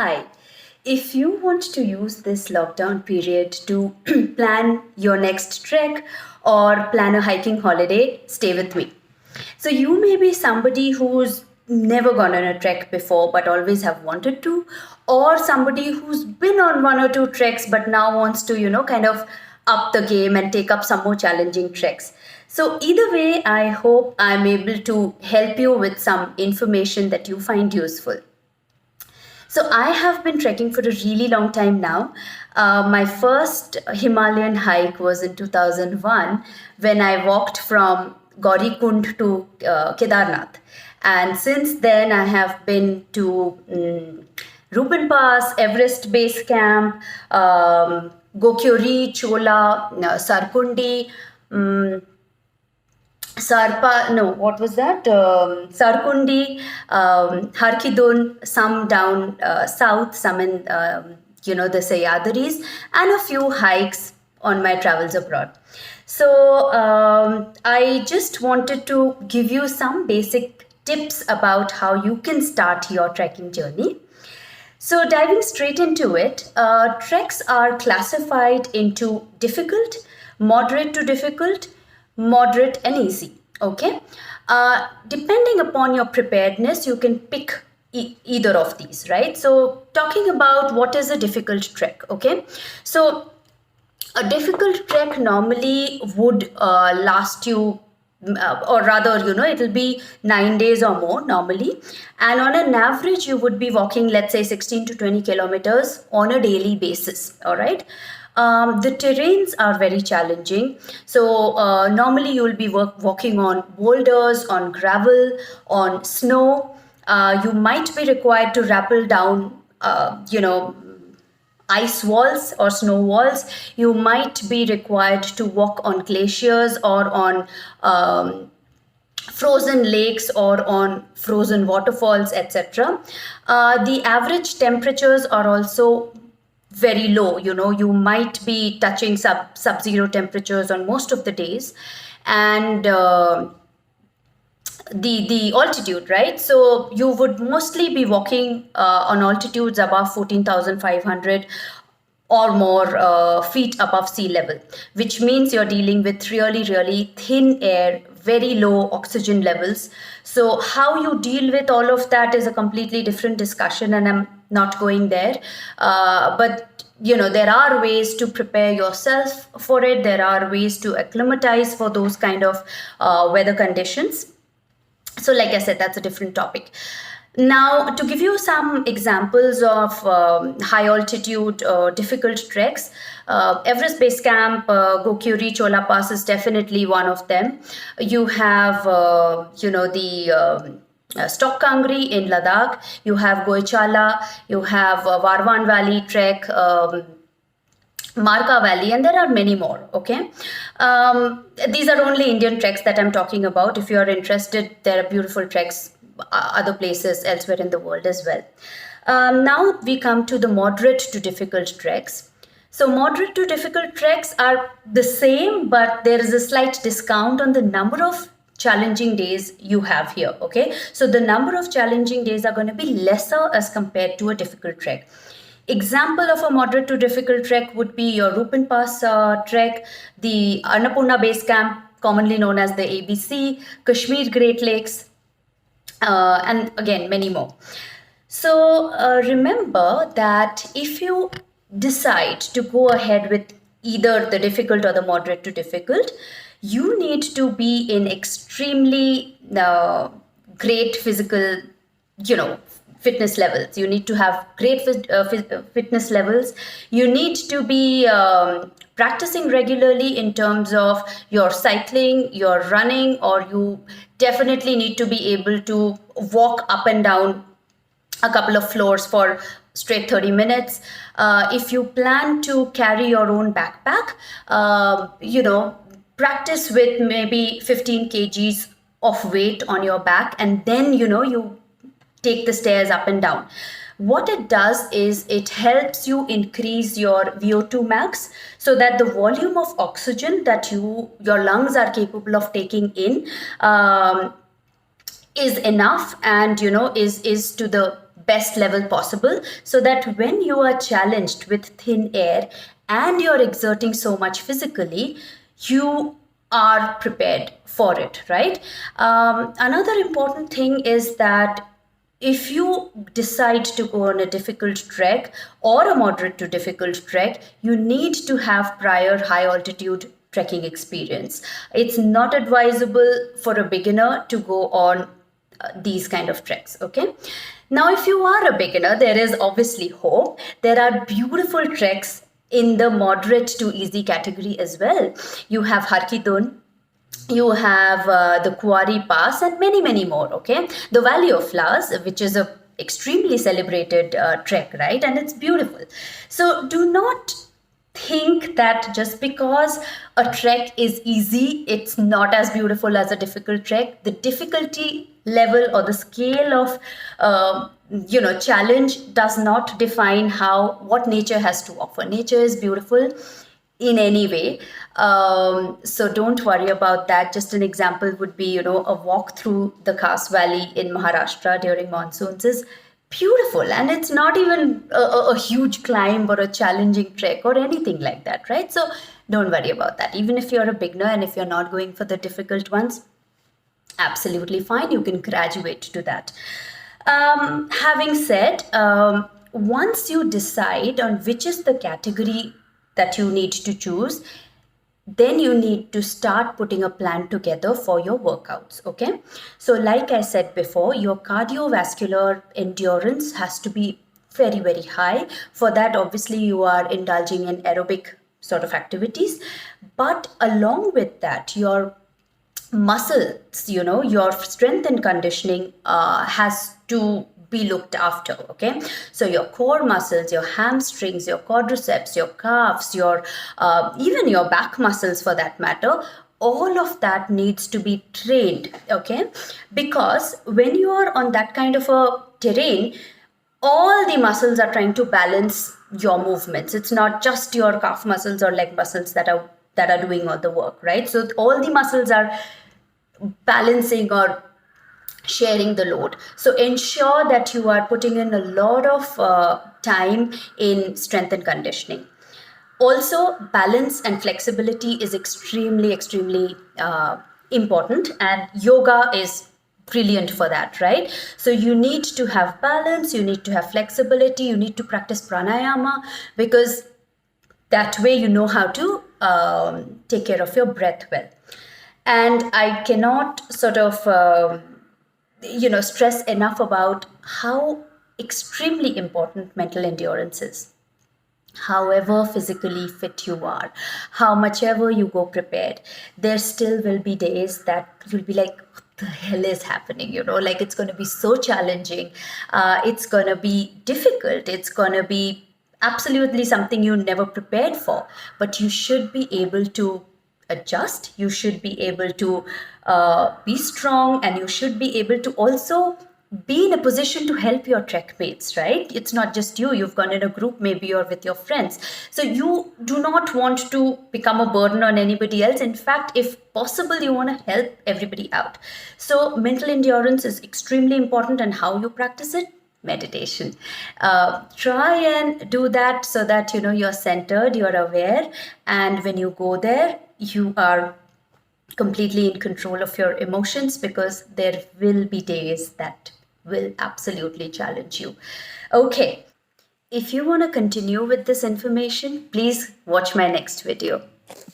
Hi. If you want to use this lockdown period to plan your next trek or plan a hiking holiday, stay with me. So, you may be somebody who's never gone on a trek before but always have wanted to, or somebody who's been on one or two treks but now wants to, kind of up the game and take up some more challenging treks. So, either way, I hope I'm able to help you with some information that you find useful. So I have been trekking for a really long time now. My first Himalayan hike was in 2001 when I walked from Gaurikund to Kedarnath. And since then, I have been to Rupan Pass, Everest Base Camp, Gokyori, Chola, Sarkundi, um, Sarpa, no, what was that? Sarkundi, Harkidun, some down south, some in, the Sayadaris, and a few hikes on my travels abroad. So I just wanted to give you some basic tips about how you can start your trekking journey. So, diving straight into it, treks are classified into difficult, moderate to difficult, moderate, and easy. Okay. Depending upon your preparedness, you can pick either of these, right? So, talking about what is a difficult trek. Okay. So, a difficult trek normally would last you or rather, it'll be 9 days or more normally. And on an average, you would be walking, let's say 16 to 20 kilometers on a daily basis. All right. The terrains are very challenging. So normally you will be walking on boulders, on gravel, on snow. You might be required to rappel down, ice walls or snow walls. You might be required to walk on glaciers or on frozen lakes or on frozen waterfalls, etc. The average temperatures are also very low. You might be touching sub-zero temperatures on most of the days. And the altitude, right? So you would mostly be walking on altitudes above 14,500 or more feet above sea level, which means you're dealing with really, really thin air, very low oxygen levels. So how you deal with all of that is a completely different discussion, and I'm not going there. But there are ways to prepare yourself for it. There are ways to acclimatize for those kind of weather conditions. So, like I said, that's a different topic. Now, to give you some examples of high altitude difficult treks, Everest Base Camp, Gokyori Chola Pass is definitely one of them. You have, the Stock Kangri in Ladakh. You have Goichala. You have Varvan Valley Trek. Marka Valley, and there are many more. Okay, these are only Indian treks that I'm talking about. If you are interested, there are beautiful treks other places elsewhere in the world as well. Now we come to the moderate to difficult treks. So moderate to difficult treks are the same, but there is a slight discount on the number of challenging days you have here. Okay, so the number of challenging days are going to be lesser as compared to a difficult trek. Example of a moderate to difficult trek would be your Rupan Pass trek, the Annapurna Base Camp, commonly known as the ABC, Kashmir Great Lakes, and again, many more. So remember that if you decide to go ahead with either the difficult or the moderate to difficult, you need to be in extremely great physical, fitness levels. You need to have great fitness levels. You need to be practicing regularly in terms of your cycling, your running, or you definitely need to be able to walk up and down a couple of floors for straight 30 minutes. If you plan to carry your own backpack, practice with maybe 15 kgs of weight on your back, and then, you take the stairs up and down. What it does is it helps you increase your VO2 max so that the volume of oxygen that your lungs are capable of taking in is enough and is to the best level possible, so that when you are challenged with thin air and you're exerting so much physically, you are prepared for it, right? Another important thing is that if you decide to go on a difficult trek or a moderate to difficult trek, you need to have prior high altitude trekking experience. It's not advisable for a beginner to go on these kind of treks, okay? Now, if you are a beginner, there is obviously hope. There are beautiful treks in the moderate to easy category as well. You have Harkidun, you have the Kuari Pass, and many, many more, okay? The Valley of Flowers, which is a extremely celebrated trek, right? And it's beautiful. So do not think that just because a trek is easy, it's not as beautiful as a difficult trek. The difficulty level or the scale of challenge does not define what nature has to offer. Nature is beautiful in any way. So don't worry about that. Just an example would be, a walk through the Khas Valley in Maharashtra during monsoons is beautiful, and it's not even a huge climb or a challenging trek or anything like that, right? So don't worry about that. Even if you're a beginner and if you're not going for the difficult ones, absolutely fine. You can graduate to that. Having said, once you decide on which is the category that you need to choose, then you need to start putting a plan together for your workouts, okay? So like I said before, your cardiovascular endurance has to be very, very high. For that, obviously, you are indulging in aerobic sort of activities. But along with that, your muscles, your strength and conditioning has to be looked after, okay? So your core muscles, your hamstrings, your quadriceps, your calves, your even your back muscles for that matter, all of that needs to be trained, okay? Because when you are on that kind of a terrain, all the muscles are trying to balance your movements. It's not just your calf muscles or leg muscles that are doing all the work, right? So all the muscles are balancing or sharing the load. So ensure that you are putting in a lot of time in strength and conditioning. Also, balance and flexibility is extremely, extremely important, and yoga is brilliant for that, right? So you need to have balance, you need to have flexibility, you need to practice pranayama, because that way you know how to take care of your breath well. And I cannot sort of stress enough about how extremely important mental endurance is. However physically fit you are, how much ever you go prepared, there still will be days that you'll be like, what the hell is happening? Like it's going to be so challenging. It's going to be difficult. It's going to be absolutely something you never prepared for. But you should be able to adjust. You should be able to be strong, and you should be able to also be in a position to help your trek mates, right? It's not just you've gone in a group maybe or with your friends. So you do not want to become a burden on anybody else. In fact, if possible, you want to help everybody out. So mental endurance is extremely important, and how you practice it? Meditation. Try and do that so that you're centered, you're aware, and when you go there, you are completely in control of your emotions, because there will be days that will absolutely challenge you. Okay, if you want to continue with this information, please watch my next video.